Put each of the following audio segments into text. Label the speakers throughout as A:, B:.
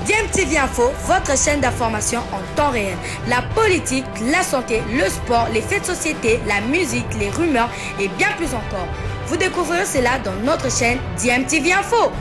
A: DMTV Info, votre chaîne d'information en temps réel. La politique, la santé, le sport, les faits de société, la musique, les rumeurs et bien plus encore. Vous découvrirez cela dans notre chaîne DMTV Info.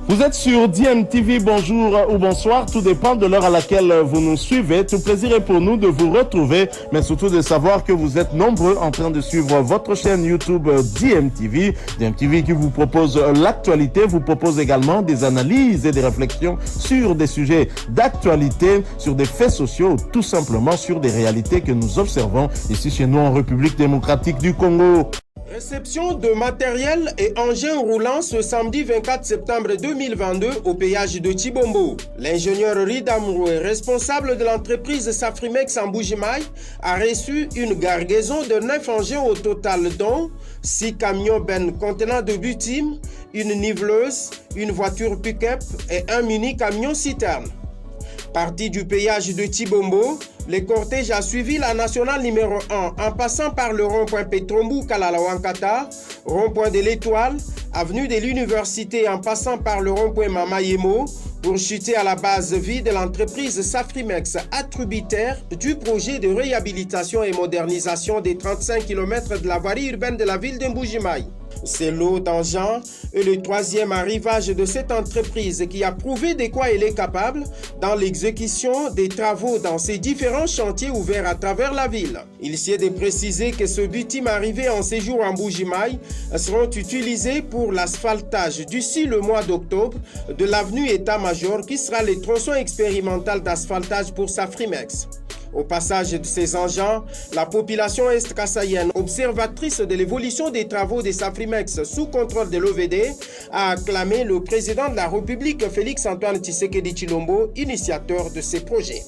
B: Vous êtes sur DMTV, bonjour ou bonsoir, tout dépend de l'heure à laquelle vous nous suivez. Tout plaisir est pour nous de vous retrouver, mais surtout de savoir que vous êtes nombreux en train de suivre votre chaîne YouTube DMTV. DMTV qui vous propose l'actualité, vous propose également des analyses et des réflexions sur des sujets d'actualité, sur des faits sociaux, tout simplement sur des réalités que nous observons ici chez nous en République démocratique du Congo.
C: Réception de matériel et engins roulants ce samedi 24 septembre 2022 au péage de Tshibombo. L'ingénieur Rida Mouroué, responsable de l'entreprise Safrimex en Mbuji-Mayi, a reçu une cargaison de 9 engins au total, dont 6 camions bennes contenant de bitume, une niveleuse, une voiture pick-up et un mini-camion citerne. Parti du péage de Tshibombo, le cortège a suivi la nationale numéro 1 en passant par le rond-point Petrombu Kalala-Wankata, rond-point de l'Étoile, avenue de l'Université en passant par le rond-point Mamayemo pour chuter à la base vie de l'entreprise Safrimex, attributaire du projet de réhabilitation et modernisation des 35 km de la voirie urbaine de la ville de Mbuji-Mayi. C'est lot d'engins et le troisième arrivage de cette entreprise qui a prouvé de quoi elle est capable dans l'exécution des travaux dans ces différents chantiers ouverts à travers la ville. Il s'y est de préciser que ce bitume arrivé en séjour en Mbuji-Mayi seront utilisés pour l'asphaltage d'ici le mois d'octobre de l'avenue État-Major qui sera le tronçon expérimental d'asphaltage pour Safrimex. Au passage de ces engins, la population est-kassaïenne, observatrice de l'évolution des travaux de Safrimex sous contrôle de l'OVD, a acclamé le président de la République Félix-Antoine Tshisekedi Tshilombo, initiateur de ces projets.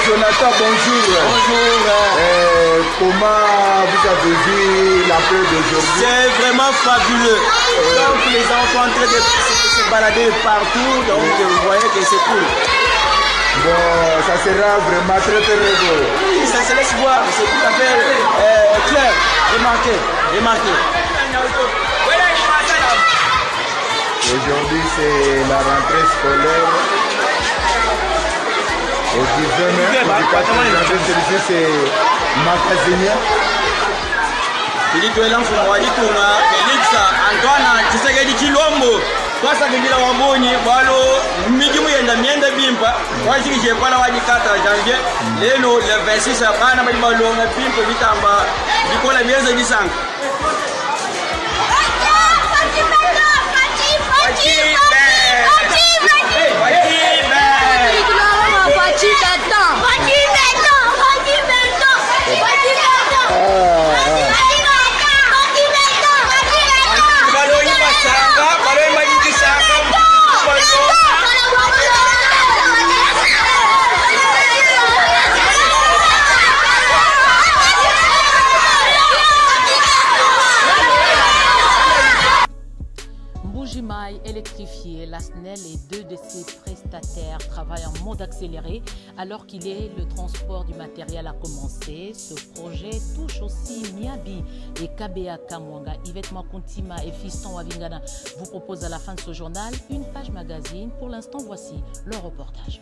D: Jonathan, bonjour.
E: Bonjour.
D: Comment vous avez vu la fête d'aujourd'hui?
E: C'est vraiment fabuleux. Donc les enfants sont en train de se balader partout, donc vous voyez que c'est cool.
D: Bon, ça sera vraiment très très beau.
E: Oui, ça se laisse voir, c'est tout à fait clair, remarqué.
D: Aujourd'hui c'est la rentrée scolaire. Au 19 mai, c'est Makazenia.
E: Philippe Elanfo Waditunga, Félix Antoine Tshisekedi Tshilombo. Kwasa kingila wabonyi balo mijimu yenda mienda bimpa wajikije kwa wadi 4 janvier lelo le 26 bana bali balonga bimpa bitamba bikola miezi bisanga.
F: Mbuji-Mayi électrifié, la SNEL et 2 de ses prestataires travaillent en mode accéléré alors qu'il est le transport du matériel a commencé. Ce projet touche aussi Miabi et KBA Kamwanga. Yvette Makontima et Fiston Wavingana vous proposent à la fin de ce journal une page magazine. Pour l'instant, voici le reportage.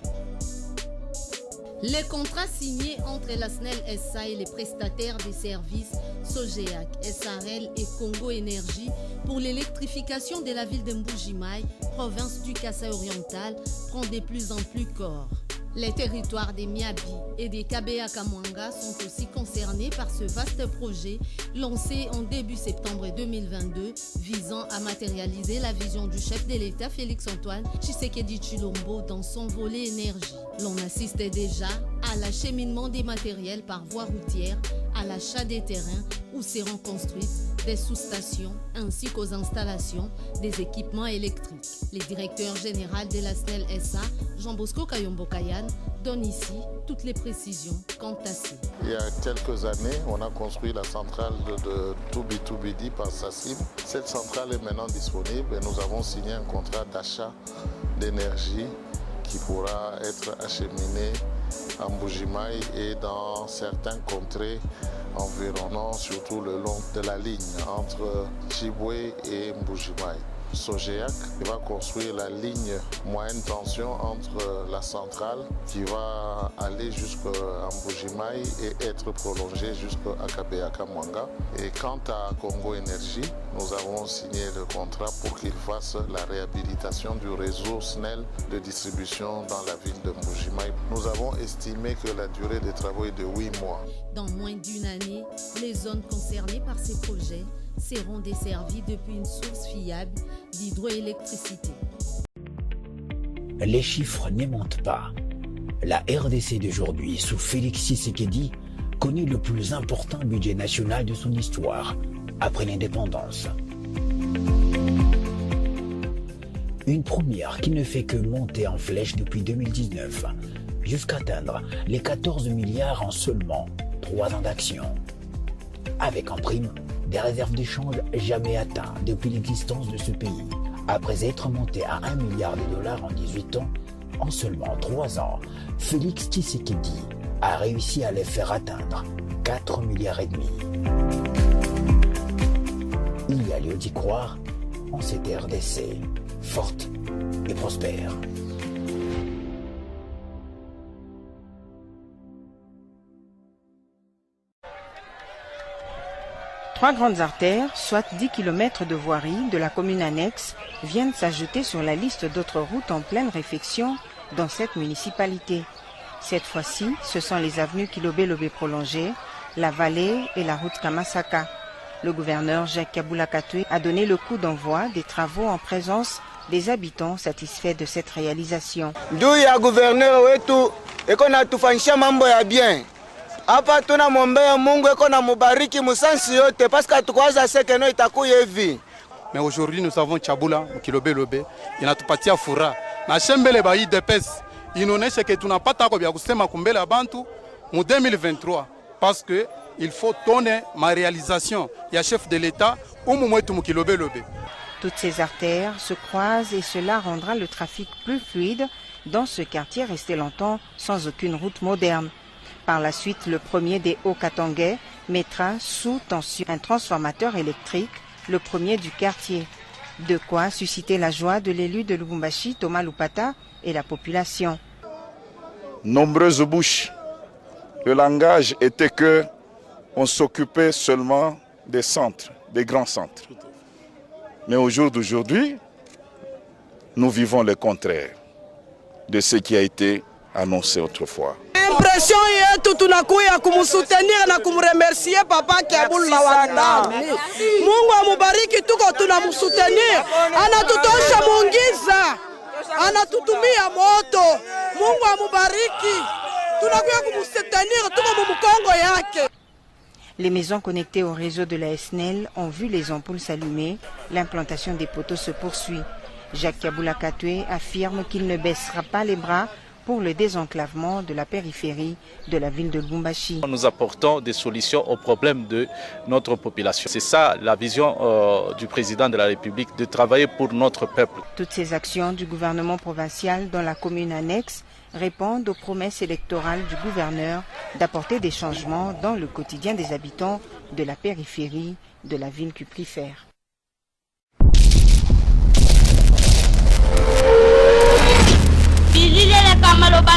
G: Les contrats signés entre la SNEL SA et les prestataires des services Sogéac, SARL et Congo Énergie pour l'électrification de la ville de Mbuji-Mayi, province du Kasaï oriental, prend de plus en plus corps. Les territoires des Miabi et des Kabea-Kamwanga sont aussi concernés par ce vaste projet lancé en début septembre 2022 visant à matérialiser la vision du chef de l'État Félix-Antoine Tshisekedi Tshilombo dans son volet énergie. L'on assiste déjà à l'acheminement des matériels par voie routière, à l'achat des terrains où seront construites des sous-stations ainsi qu'aux installations des équipements électriques. Le directeur général de la SNEL SA, Jean-Bosco Kayombo-Kayan, donne ici toutes les précisions quant à ça.
H: Il y a quelques années, on a construit la centrale de Toubi-Toubidi par Sassim. Cette centrale est maintenant disponible et nous avons signé un contrat d'achat d'énergie qui pourra être acheminé à Mbuji-Mayi et dans certains contrées environnants, surtout le long de la ligne entre Chiboué et Mbuji-Mayi. Sogéac va construire la ligne moyenne tension entre la centrale qui va aller jusqu'à Mbuji-Mayi et être prolongée jusqu'à Kabea-Kamwanga. Et quant à Congo Énergie, nous avons signé le contrat pour qu'il fasse la réhabilitation du réseau SNEL de distribution dans la ville de Mbuji-Mayi. Nous avons estimé que la durée des travaux est de 8 mois.
G: Dans moins d'une année, les zones concernées par ces projets seront desservies depuis une source fiable d'hydroélectricité.
I: Les chiffres ne mentent pas. La RDC d'aujourd'hui, sous Félix Tshisekedi, connaît le plus important budget national de son histoire, après l'indépendance. Une première qui ne fait que monter en flèche depuis 2019, jusqu'à atteindre les 14 milliards en seulement 3 ans d'action. Avec en prime des réserves d'échange jamais atteintes depuis l'existence de ce pays. Après être monté à 1 milliard de dollars en 18 ans, en seulement 3 ans, Félix Tshisekedi a réussi à les faire atteindre 4 milliards et demi. Il y a lieu d'y croire en cette RDC, forte et prospère.
J: Trois grandes artères, soit 10 km de voirie de la commune annexe, viennent s'ajouter sur la liste d'autres routes en pleine réfection dans cette municipalité. Cette fois-ci, ce sont les avenues Kilobé-Lobé prolongées, la Vallée et la route Kamasaka. Le gouverneur Jacques Kabula Katwe a donné le coup d'envoi des travaux en présence des habitants satisfaits de cette réalisation.
K: Douya gouverneur wetu ekona tufanyisha mambo ya bien. Hapa tuna mwombea Mungu ekona mubariki musansi yote parce que tukwaza sekeno itakuwa hivi.
L: Mais aujourd'hui nous avons Tchabula Kilobé-Lobé inatupatia furaha. Na shembele ba IDPS inaonesha que tunapata kwa bya kusema kumbele abantu mu 2023 parce que il faut donner ma réalisation ya chef de l'État ou mwetu mu Kilobé-Lobé.
J: Toutes ces artères se croisent et cela rendra le trafic plus fluide dans ce quartier resté longtemps sans aucune route moderne. Par la suite, le premier des Hauts-Katangais mettra sous tension un transformateur électrique, le premier du quartier. De quoi susciter la joie de l'élu de Lubumbashi, Thomas Lupata, et la population.
M: Nombreuses bouches. Le langage était que on s'occupait seulement des centres, des grands centres. Mais au jour d'aujourd'hui, nous vivons le contraire de ce qui a été annoncé autrefois.
N: Impression yetu tunakuya kumsoutenir na kumremercier papa Kiabula Watami. Mungu amubariki, tuko tunamsoutenir. Anatutosha mungiza. Anatutumia moto. Mungu amubariki. Tunakuya kumsoutenir, tuko mumukongo yake.
J: Les maisons connectées au réseau de la SNEL ont vu les ampoules s'allumer. L'implantation des poteaux se poursuit. Jacques Kabula Katwe affirme qu'il ne baissera pas les bras pour le désenclavement de la périphérie de la ville de Lubumbashi.
O: Nous apportons des solutions aux problèmes de notre population. C'est ça la vision du président de la République, de travailler pour notre peuple.
J: Toutes ces actions du gouvernement provincial dans la commune annexe répondent aux promesses électorales du gouverneur d'apporter des changements dans le quotidien des habitants de la périphérie de la ville cuprifère.
P: Bilile le kamaloba